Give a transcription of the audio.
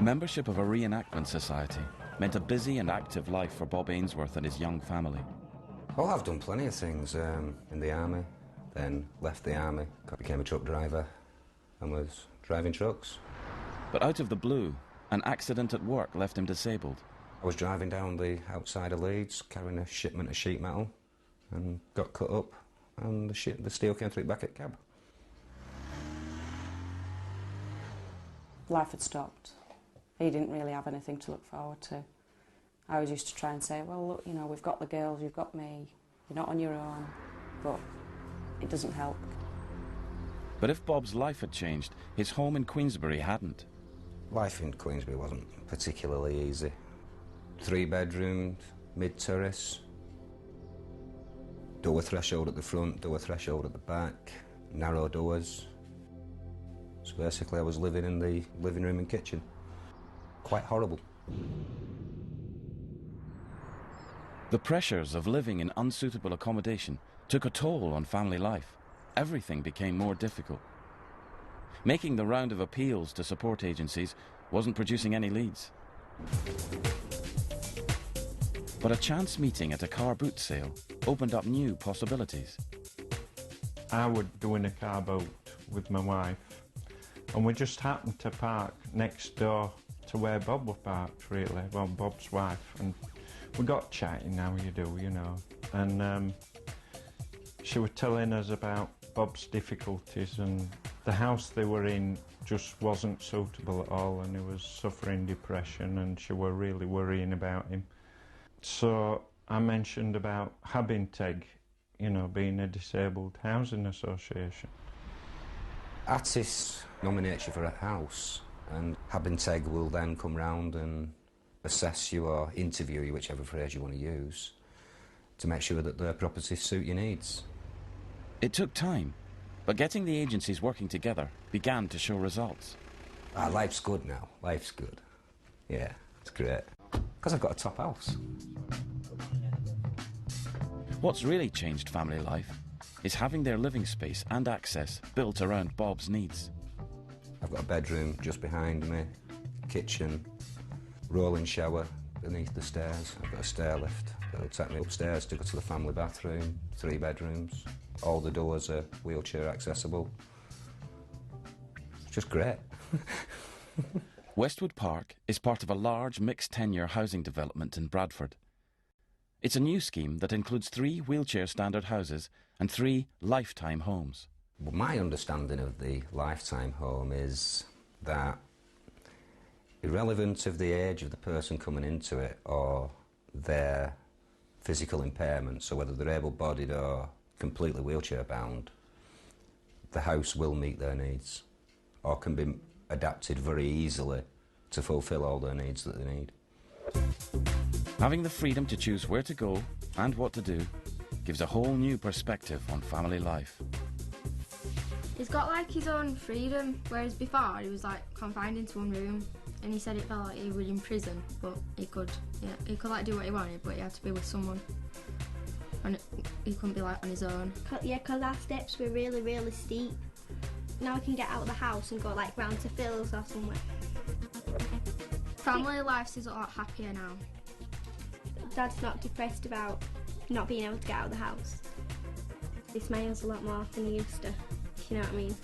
Membership of a reenactment society meant a busy and active life for Bob Ainsworth and his young family. Oh, I've done plenty of things in the army, then left the army, became a truck driver and was driving trucks. But out of the blue, an accident at work left him disabled. I was driving down the outside of Leeds, carrying a shipment of sheet metal, and got cut up, and the steel came through the back of the cab. Life had stopped. He didn't really have anything to look forward to. I always used to try and say, well, look, you know, we've got the girls, you've got me, you're not on your own, but it doesn't help. But if Bob's life had changed, his home in Queensbury hadn't. Life in Queensbury wasn't particularly easy. 3 bedrooms, mid-terrace, door threshold at the front, door threshold at the back, narrow doors. So basically I was living in the living room and kitchen. Quite horrible. The pressures of living in unsuitable accommodation took a toll on family life. Everything became more difficult. Making the round of appeals to support agencies wasn't producing any leads. But a chance meeting at a car boot sale opened up new possibilities. I was doing a car boot with my wife, and we just happened to park next door to where Bob was parked, really, well, Bob's wife, and we got chatting, how you do, you know, and she was telling us about Bob's difficulties, and the house they were in just wasn't suitable at all, and he was suffering depression, and she were really worrying about him. So I mentioned about Habinteg, you know, being a disabled housing association. ATIS nominates you for a house, and Habinteg will then come round and assess you or interview you, whichever phrase you want to use, to make sure that their properties suit your needs. It took time, but getting the agencies working together began to show results. Life's good now, life's good. Yeah, it's great. Because I've got a top house. What's really changed family life is having their living space and access built around Bob's needs. I've got a bedroom just behind me, kitchen, rolling shower beneath the stairs. I've got a stair lift that'll take me upstairs to go to the family bathroom, 3 bedrooms. All the doors are wheelchair accessible. It's just great. Westwood Park is part of a large mixed-tenure housing development in Bradford. It's a new scheme that includes 3 wheelchair standard houses and 3 lifetime homes. Well, my understanding of the lifetime home is that, irrelevant of the age of the person coming into it or their physical impairment, so whether they're able-bodied or completely wheelchair-bound, the house will meet their needs or can be adapted very easily to fulfil all their needs that they need. Having the freedom to choose where to go and what to do gives a whole new perspective on family life. He's got like his own freedom, whereas before he was like confined into one room, and he said it felt like he was in prison, but he could like do what he wanted, but he had to be with someone, and he couldn't be like on his own. Yeah, because our steps were really, really steep. Now we can get out of the house and go like round to Phil's or somewhere. Family life is a lot happier now. Dad's not depressed about not being able to get out of the house. He smiles a lot more than he used to, if you know what I mean.